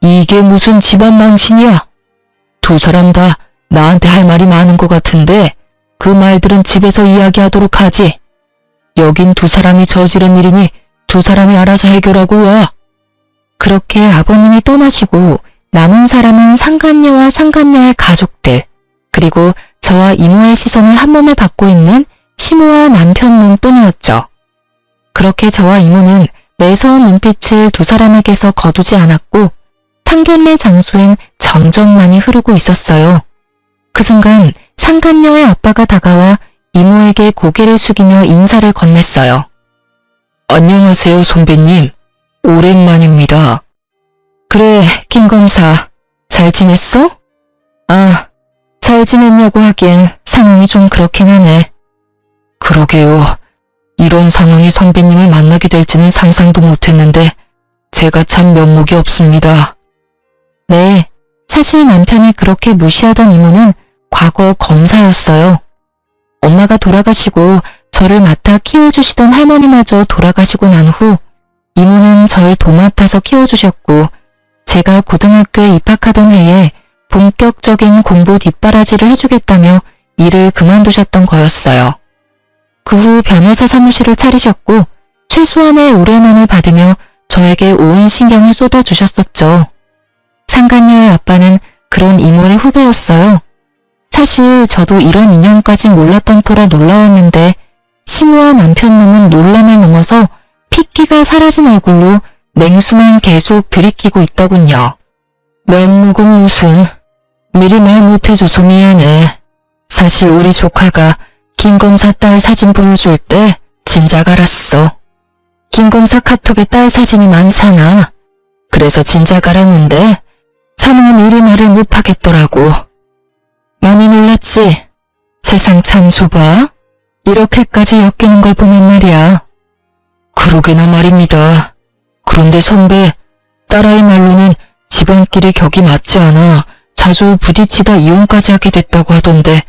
이게 무슨 집안 망신이야? 두 사람 다 나한테 할 말이 많은 것 같은데 그 말들은 집에서 이야기하도록 하지. 여긴 두 사람이 저지른 일이니 두 사람이 알아서 해결하고 와. 그렇게 아버님이 떠나시고 남은 사람은 상간녀와 상간녀의 가족들 그리고 저와 이모의 시선을 한 몸에 받고 있는 시모와 남편 놈뿐이었죠. 그렇게 저와 이모는 매서운 눈빛을 두 사람에게서 거두지 않았고 상견례 장소엔 정적만이 흐르고 있었어요. 그 순간 상간녀의 아빠가 다가와 이모에게 고개를 숙이며 인사를 건넸어요. 안녕하세요 선배님. 오랜만입니다. 그래 김 검사 잘 지냈어? 잘 지냈냐고 하기엔 상황이 좀 그렇긴 하네. 그러게요. 이런 상황이 선배님을 만나게 될지는 상상도 못했는데 제가 참 면목이 없습니다. 네, 사실 남편이 그렇게 무시하던 이모는 과거 검사였어요. 엄마가 돌아가시고 저를 맡아 키워주시던 할머니마저 돌아가시고 난 후 이모는 절 도맡아서 키워주셨고 제가 고등학교에 입학하던 해에 본격적인 공부 뒷바라지를 해주겠다며 일을 그만두셨던 거였어요. 그 후 변호사 사무실을 차리셨고 최소한의 의뢰만을 받으며 저에게 온 신경을 쏟아주셨었죠. 상간녀의 아빠는 그런 이모의 후배였어요. 사실 저도 이런 인연까진 몰랐던 터라 놀라웠는데 시모와 남편놈은 놀람을 넘어서 핏기가 사라진 얼굴로 냉수만 계속 들이키고 있더군요. 면목은 무슨, 미리 말 못해줘서 미안해. 사실 우리 조카가 김 검사 딸 사진 보여줄 때 진작 알았어. 김 검사 카톡에 딸 사진이 많잖아. 그래서 진작 알았는데 차마 미리 말을 못하겠더라고. 많이 놀랐지? 세상 참 좁아. 이렇게까지 엮이는 걸 보면 말이야. 그러게나 말입니다. 그런데 선배, 딸아이 말로는 집안끼리 격이 맞지 않아 자주 부딪히다 이혼까지 하게 됐다고 하던데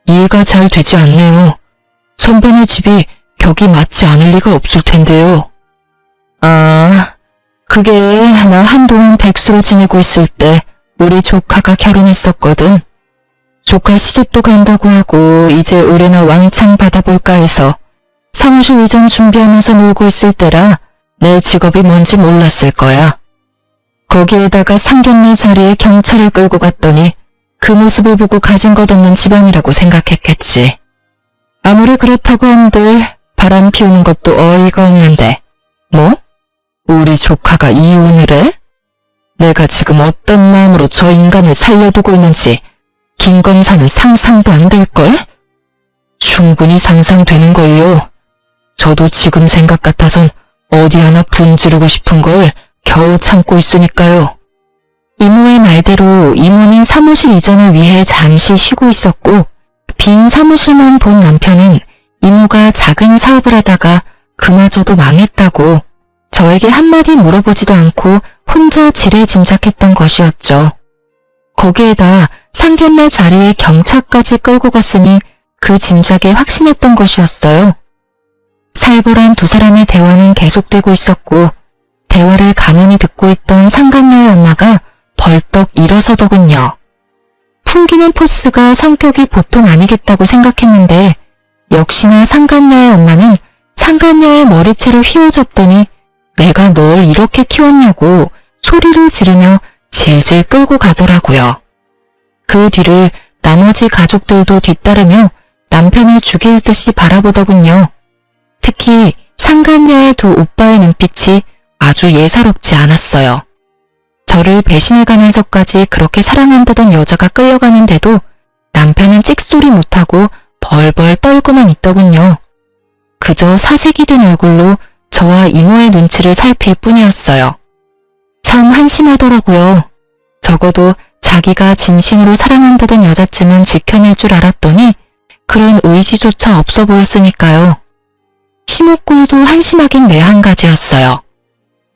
이해가 잘 되지 않네요. 선배네 집이 격이 맞지 않을 리가 없을 텐데요. 그게 나 한동안 백수로 지내고 있을 때 우리 조카가 결혼했었거든. 조카 시집도 간다고 하고 이제 의뢰나 왕창 받아볼까 해서 사무실 이전 준비하면서 놀고 있을 때라 내 직업이 뭔지 몰랐을 거야. 거기에다가 상견례 자리에 경찰을 끌고 갔더니 그 모습을 보고 가진 것 없는 집안이라고 생각했겠지. 아무리 그렇다고 한들 바람 피우는 것도 어이가 없는데. 뭐? 우리 조카가 이혼을 해? 내가 지금 어떤 마음으로 저 인간을 살려두고 있는지 김 검사는 상상도 안 될걸? 충분히 상상되는걸요. 저도 지금 생각 같아선 어디 하나 분지르고 싶은 걸 겨우 참고 있으니까요. 이모의 말대로 이모는 사무실 이전을 위해 잠시 쉬고 있었고 빈 사무실만 본 남편은 이모가 작은 사업을 하다가 그마저도 망했다고 저에게 한마디 물어보지도 않고 혼자 지레짐작했던 것이었죠. 거기에다 상견례 자리에 경차까지 끌고 갔으니 그 짐작에 확신했던 것이었어요. 살벌한 두 사람의 대화는 계속되고 있었고 대화를 가만히 듣고 있던 상간녀의 엄마가 벌떡 일어서더군요. 풍기는 포스가 성격이 보통 아니겠다고 생각했는데 역시나 상간녀의 엄마는 상간녀의 머리채를 휘어잡더니 내가 널 이렇게 키웠냐고 소리를 지르며 질질 끌고 가더라고요. 그 뒤를 나머지 가족들도 뒤따르며 남편을 죽일 듯이 바라보더군요. 특히 상간녀의 두 오빠의 눈빛이 아주 예사롭지 않았어요. 저를 배신해가면서까지 그렇게 사랑한다던 여자가 끌려가는데도 남편은 찍소리 못하고 벌벌 떨고만 있더군요. 그저 사색이 된 얼굴로 저와 이모의 눈치를 살필 뿐이었어요. 참 한심하더라고요. 적어도 자기가 진심으로 사랑한다던 여자쯤은 지켜낼 줄 알았더니 그런 의지조차 없어 보였으니까요. 시모꼴도 한심하긴 매 한 가지였어요.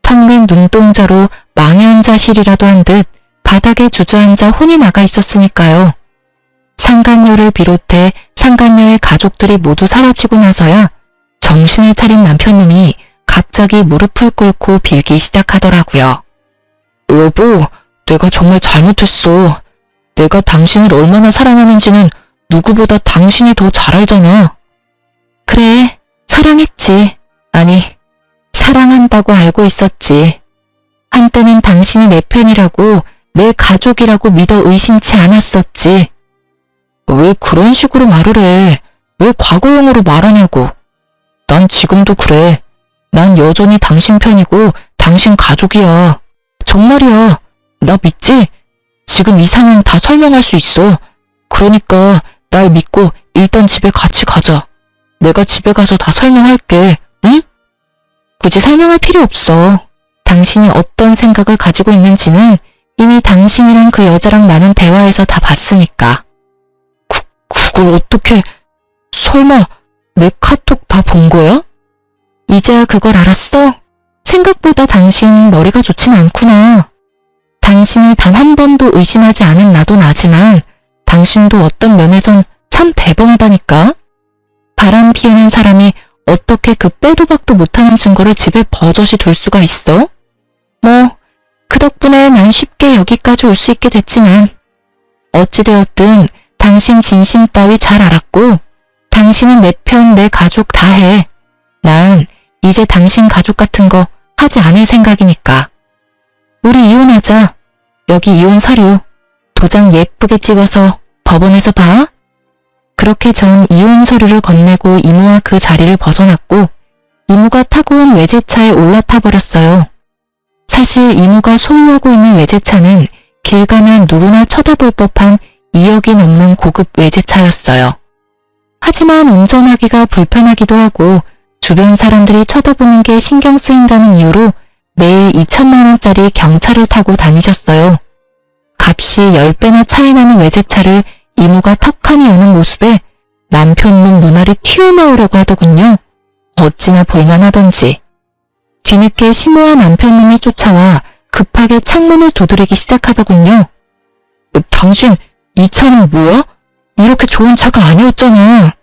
텅 빈 눈동자로 망연자실이라도 한 듯 바닥에 주저앉아 혼이 나가 있었으니까요. 상간녀를 비롯해 상간녀의 가족들이 모두 사라지고 나서야 정신을 차린 남편님이 갑자기 무릎을 꿇고 빌기 시작하더라고요. 여보, 내가 정말 잘못했어. 내가 당신을 얼마나 사랑하는지는 누구보다 당신이 더 잘 알잖아. 그래, 사랑했지. 아니, 사랑한다고 알고 있었지. 한때는 당신이 내 편이라고, 내 가족이라고 믿어 의심치 않았었지. 왜 그런 식으로 말을 해? 왜 과거형으로 말하냐고. 난 지금도 그래. 난 여전히 당신 편이고 당신 가족이야. 정말이야. 나 믿지? 지금 이 상황 다 설명할 수 있어. 그러니까 날 믿고 일단 집에 같이 가자. 내가 집에 가서 다 설명할게. 응? 굳이 설명할 필요 없어. 당신이 어떤 생각을 가지고 있는지는 이미 당신이랑 그 여자랑 나눈 대화에서 다 봤으니까. 그걸 어떻게... 설마 내 카톡 다 본 거야? 이제야 그걸 알았어? 생각보다 당신 머리가 좋진 않구나. 당신을 단 한 번도 의심하지 않은 나도 나지만 당신도 어떤 면에선 참 대범하다니까. 바람 피우는 사람이 어떻게 그 빼도 박도 못하는 증거를 집에 버젓이 둘 수가 있어? 뭐, 그 덕분에 난 쉽게 여기까지 올 수 있게 됐지만 어찌되었든 당신 진심 따위 잘 알았고 당신은 내 편, 내 가족 다 해. 난 이제 당신 가족 같은 거 하지 않을 생각이니까. 우리 이혼하자. 여기 이혼 서류. 도장 예쁘게 찍어서 법원에서 봐. 그렇게 전 이혼 서류를 건네고 이모와 그 자리를 벗어났고 이모가 타고 온 외제차에 올라타 버렸어요. 사실 이모가 소유하고 있는 외제차는 길 가면 누구나 쳐다볼 법한 2억이 넘는 고급 외제차였어요. 하지만 운전하기가 불편하기도 하고 주변 사람들이 쳐다보는 게 신경 쓰인다는 이유로 매일 2천만 원짜리 경차를 타고 다니셨어요. 값이 10배나 차이 나는 외제차를 이모가 턱하니 여는 모습에 남편놈 눈알이 튀어나오려고 하더군요. 어찌나 볼만하던지. 뒤늦게 심오한 남편놈이 쫓아와 급하게 창문을 두드리기 시작하더군요. 당신 이 차는 뭐야? 이렇게 좋은 차가 아니었잖아.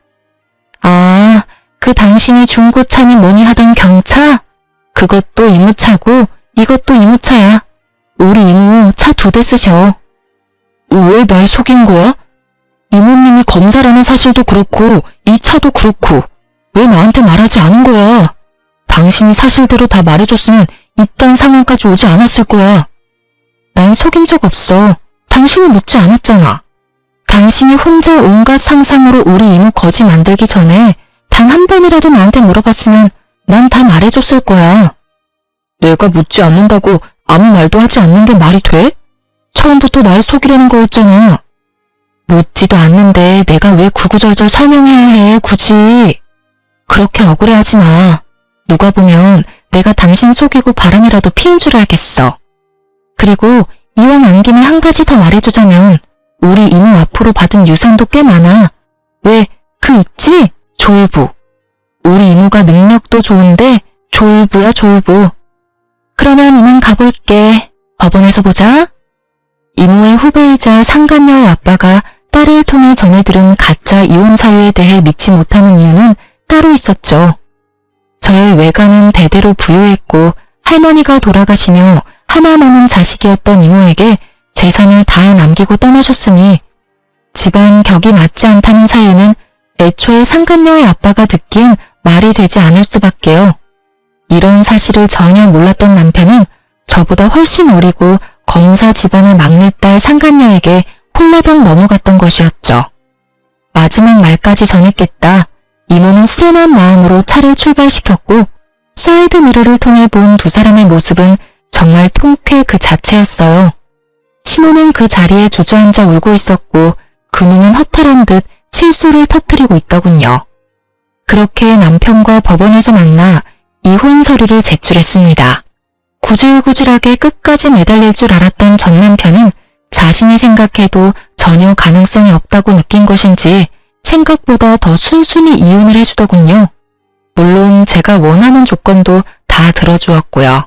아, 그 당신이 중고차니 뭐니 하던 경차? 그것도 이모차고 이것도 이모차야. 우리 이모 차 2대 쓰셔. 왜 날 속인 거야? 이모님이 검사라는 사실도 그렇고 이 차도 그렇고 왜 나한테 말하지 않은 거야? 당신이 사실대로 다 말해줬으면 이딴 상황까지 오지 않았을 거야. 난 속인 적 없어. 당신이 묻지 않았잖아. 당신이 혼자 온갖 상상으로 우리 이모 거지 만들기 전에 단 한 번이라도 나한테 물어봤으면 난 다 말해줬을 거야. 내가 묻지 않는다고 아무 말도 하지 않는데 말이 돼? 처음부터 날 속이려는 거였잖아. 묻지도 않는데 내가 왜 구구절절 설명해야 해, 굳이. 그렇게 억울해하지 마. 누가 보면 내가 당신 속이고 바람이라도 피운 줄 알겠어. 그리고 이왕 안 김에 한 가지 더 말해주자면 우리 이모 앞으로 받은 유산도 꽤 많아. 왜, 그 있지? 졸부. 우리 이모가 능력도 좋은데 졸부야, 졸부. 그러면 이만 가볼게. 법원에서 보자. 이모의 후배이자 상간녀의 아빠가 딸을 통해 전해 들은 가짜 이혼 사유에 대해 믿지 못하는 이유는 따로 있었죠. 저의 외가는 대대로 부유했고 할머니가 돌아가시며 하나 남은 자식이었던 이모에게 재산을 다 남기고 떠나셨으니 집안 격이 맞지 않다는 사유는 애초에 상간녀의 아빠가 듣기엔 말이 되지 않을 수밖에요. 이런 사실을 전혀 몰랐던 남편은 저보다 훨씬 어리고 검사 집안의 막내딸 상간녀에게 홀라당 넘어갔던 것이었죠. 마지막 말까지 전했겠다. 이모는 후련한 마음으로 차를 출발시켰고 사이드 미러를 통해 본 두 사람의 모습은 정말 통쾌 그 자체였어요. 시모는 그 자리에 주저앉아 울고 있었고 그놈은 허탈한 듯 실소를 터뜨리고 있더군요. 그렇게 남편과 법원에서 만나 이혼 서류를 제출했습니다. 구질구질하게 끝까지 매달릴 줄 알았던 전 남편은 자신이 생각해도 전혀 가능성이 없다고 느낀 것인지 생각보다 더 순순히 이혼을 해주더군요. 물론 제가 원하는 조건도 다 들어주었고요.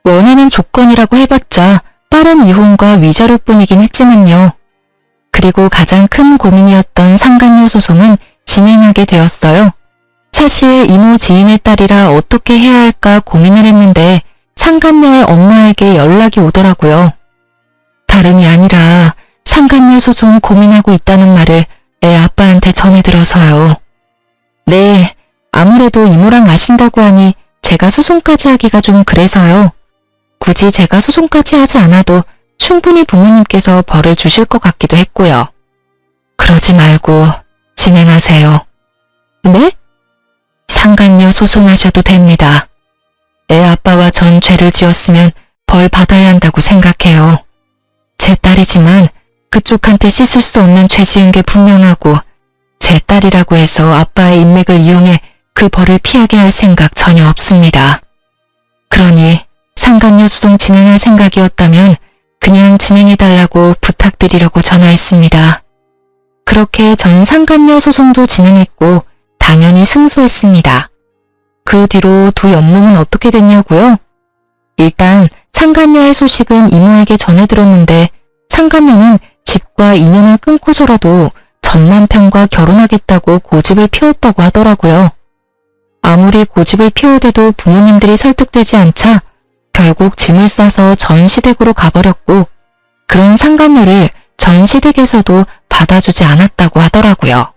원하는 조건이라고 해봤자 빠른 이혼과 위자료뿐이긴 했지만요. 그리고 가장 큰 고민이었던 상간녀 소송은 진행하게 되었어요. 사실 이모 지인의 딸이라 어떻게 해야 할까 고민을 했는데 상간녀의 엄마에게 연락이 오더라고요. 다름이 아니라 상간녀 소송 고민하고 있다는 말을 애 아빠한테 전해들어서요. 네, 아무래도 이모랑 아신다고 하니 제가 소송까지 하기가 좀 그래서요. 굳이 제가 소송까지 하지 않아도 충분히 부모님께서 벌을 주실 것 같기도 했고요. 그러지 말고 진행하세요. 네? 상간녀 소송하셔도 됩니다. 애 아빠와 전 죄를 지었으면 벌 받아야 한다고 생각해요. 제 딸이지만 그쪽한테 씻을 수 없는 죄 지은 게 분명하고 제 딸이라고 해서 아빠의 인맥을 이용해 그 벌을 피하게 할 생각 전혀 없습니다. 그러니 상간녀 소송 진행할 생각이었다면 그냥 진행해달라고 부탁드리려고 전화했습니다. 그렇게 전 상간녀 소송도 진행했고 당연히 승소했습니다. 그 뒤로 두 연놈은 어떻게 됐냐고요? 일단 상간녀의 소식은 이모에게 전해들었는데 상간녀는 집과 인연을 끊고서라도 전 남편과 결혼하겠다고 고집을 피웠다고 하더라고요. 아무리 고집을 피워대도 부모님들이 설득되지 않자 결국 짐을 싸서 전시댁으로 가버렸고 그런 상간녀를 전시댁에서도 받아주지 않았다고 하더라고요.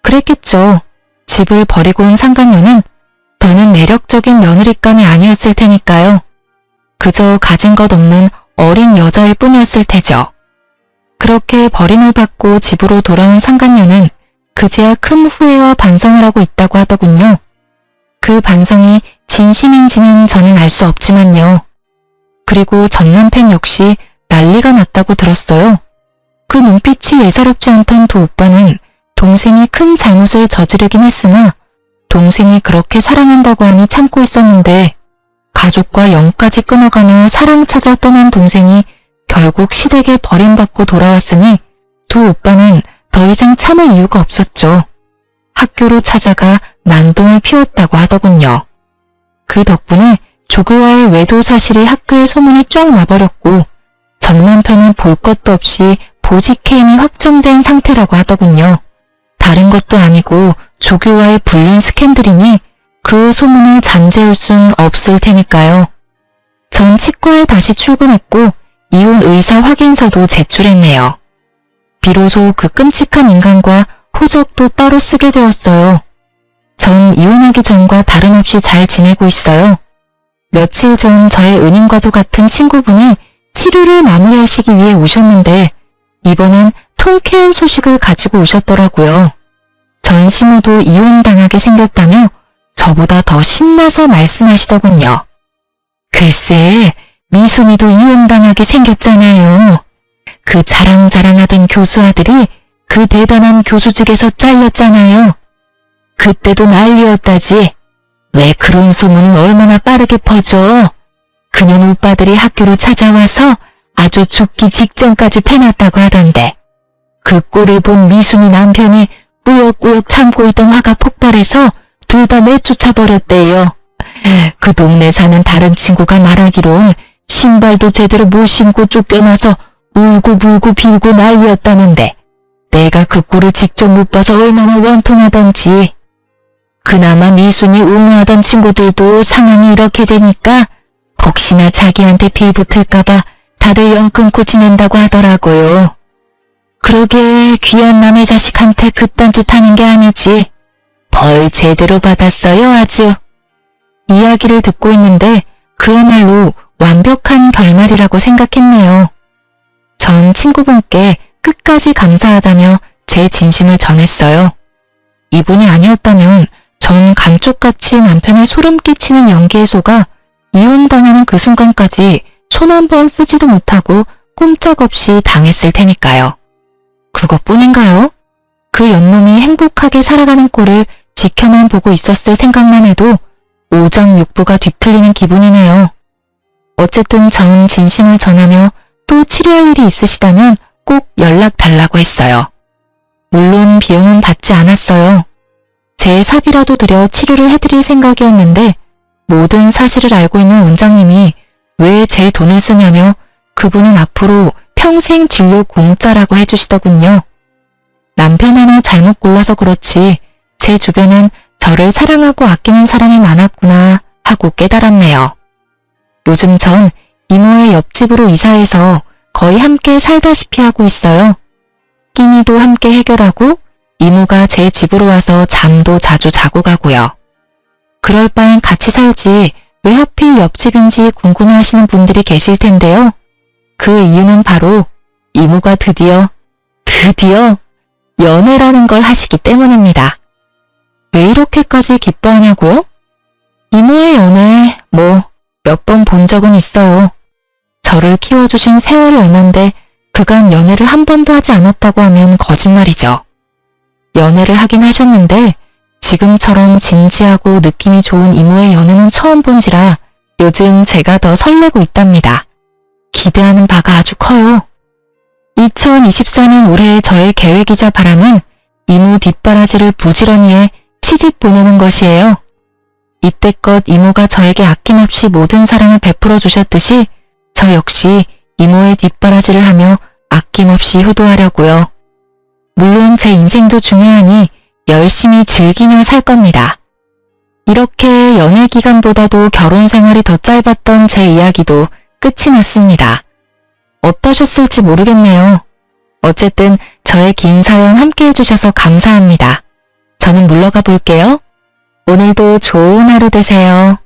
그랬겠죠. 집을 버리고 온 상간녀는 더는 매력적인 며느리감이 아니었을 테니까요. 그저 가진 것 없는 어린 여자일 뿐이었을 테죠. 그렇게 버림을 받고 집으로 돌아온 상간녀는 그제야 큰 후회와 반성을 하고 있다고 하더군요. 그 반성이 진심인지는 저는 알 수 없지만요. 그리고 전 남편 역시 난리가 났다고 들었어요. 그 눈빛이 예사롭지 않던 두 오빠는 동생이 큰 잘못을 저지르긴 했으나 동생이 그렇게 사랑한다고 하니 참고 있었는데 가족과 영까지 끊어가며 사랑 찾아 떠난 동생이 결국 시댁에 버림받고 돌아왔으니 두 오빠는 더 이상 참을 이유가 없었죠. 학교로 찾아가 난동을 피웠다고 하더군요. 그 덕분에 조교와의 외도 사실이 학교에 소문이 쫙 나버렸고 전 남편은 볼 것도 없이 보직해임이 확정된 상태라고 하더군요. 다른 것도 아니고 조교와의 불륜 스캔들이니 그 소문을 잠재울 순 없을 테니까요. 전 치과에 다시 출근했고 이혼 의사 확인서도 제출했네요. 비로소 그 끔찍한 인간과 호적도 따로 쓰게 되었어요. 전 이혼하기 전과 다름없이 잘 지내고 있어요. 며칠 전 저의 은인과도 같은 친구분이 치료를 마무리하시기 위해 오셨는데 이번엔 통쾌한 소식을 가지고 오셨더라고요. 전 시모도 이혼당하게 생겼다며 저보다 더 신나서 말씀하시더군요. 글쎄, 미순이도 이혼당하게 생겼잖아요. 그 자랑자랑하던 교수 아들이 그 대단한 교수직에서 잘렸잖아요. 그때도 난리였다지. 왜 그런 소문은 얼마나 빠르게 퍼져. 그년 오빠들이 학교로 찾아와서 아주 죽기 직전까지 패놨다고 하던데. 그 꼴을 본 미순이 남편이 꾸역꾸역 참고 있던 화가 폭발해서 둘 다 내쫓아버렸대요. 그 동네 사는 다른 친구가 말하기론 신발도 제대로 못 신고 쫓겨나서 울고불고 빌고 난리였다는데 내가 그 꼴을 직접 못 봐서 얼마나 원통하던지. 그나마 미순이 옹호하던 친구들도 상황이 이렇게 되니까 혹시나 자기한테 빌붙을까봐 다들 연 끊고 지낸다고 하더라고요. 그러게 귀한 남의 자식한테 그딴 짓 하는 게 아니지. 벌 제대로 받았어요 아주. 이야기를 듣고 있는데 그야말로 완벽한 결말이라고 생각했네요. 전 친구분께 끝까지 감사하다며 제 진심을 전했어요. 이분이 아니었다면 전 감쪽같이 남편의 소름 끼치는 연기에 속아 이혼당하는 그 순간까지 손 한 번 쓰지도 못하고 꼼짝없이 당했을 테니까요. 그것뿐인가요? 그 연놈이 행복하게 살아가는 꼴을 지켜만 보고 있었을 생각만 해도 오정육부가 뒤틀리는 기분이네요. 어쨌든 전 진심을 전하며 또 치료할 일이 있으시다면 꼭 연락 달라고 했어요. 물론 비용은 받지 않았어요. 제 사비라도 들여 치료를 해드릴 생각이었는데 모든 사실을 알고 있는 원장님이 왜 제 돈을 쓰냐며 그분은 앞으로 평생 진료 공짜라고 해주시더군요. 남편 하나 잘못 골라서 그렇지 제 주변엔 저를 사랑하고 아끼는 사람이 많았구나 하고 깨달았네요. 요즘 전 이모의 옆집으로 이사해서 거의 함께 살다시피 하고 있어요. 끼니도 함께 해결하고 이모가 제 집으로 와서 잠도 자주 자고 가고요. 그럴 바엔 같이 살지 왜 하필 옆집인지 궁금해하시는 분들이 계실 텐데요. 그 이유는 바로 이모가 드디어 연애라는 걸 하시기 때문입니다. 왜 이렇게까지 기뻐하냐고요? 이모의 연애 몇 번 본 적은 있어요. 저를 키워주신 세월이 얼만데 그간 연애를 한 번도 하지 않았다고 하면 거짓말이죠. 연애를 하긴 하셨는데 지금처럼 진지하고 느낌이 좋은 이모의 연애는 처음 본지라 요즘 제가 더 설레고 있답니다. 기대하는 바가 아주 커요. 2024년 올해의 저의 계획이자 바람은 이모 뒷바라지를 부지런히 해 시집 보내는 것이에요. 이때껏 이모가 저에게 아낌없이 모든 사랑을 베풀어 주셨듯이 저 역시 이모의 뒷바라지를 하며 아낌없이 효도하려고요. 물론 제 인생도 중요하니 열심히 즐기며 살 겁니다. 이렇게 연애 기간보다도 결혼 생활이 더 짧았던 제 이야기도 끝이 났습니다. 어떠셨을지 모르겠네요. 어쨌든 저의 긴 사연 함께 해주셔서 감사합니다. 저는 물러가 볼게요. 오늘도 좋은 하루 되세요.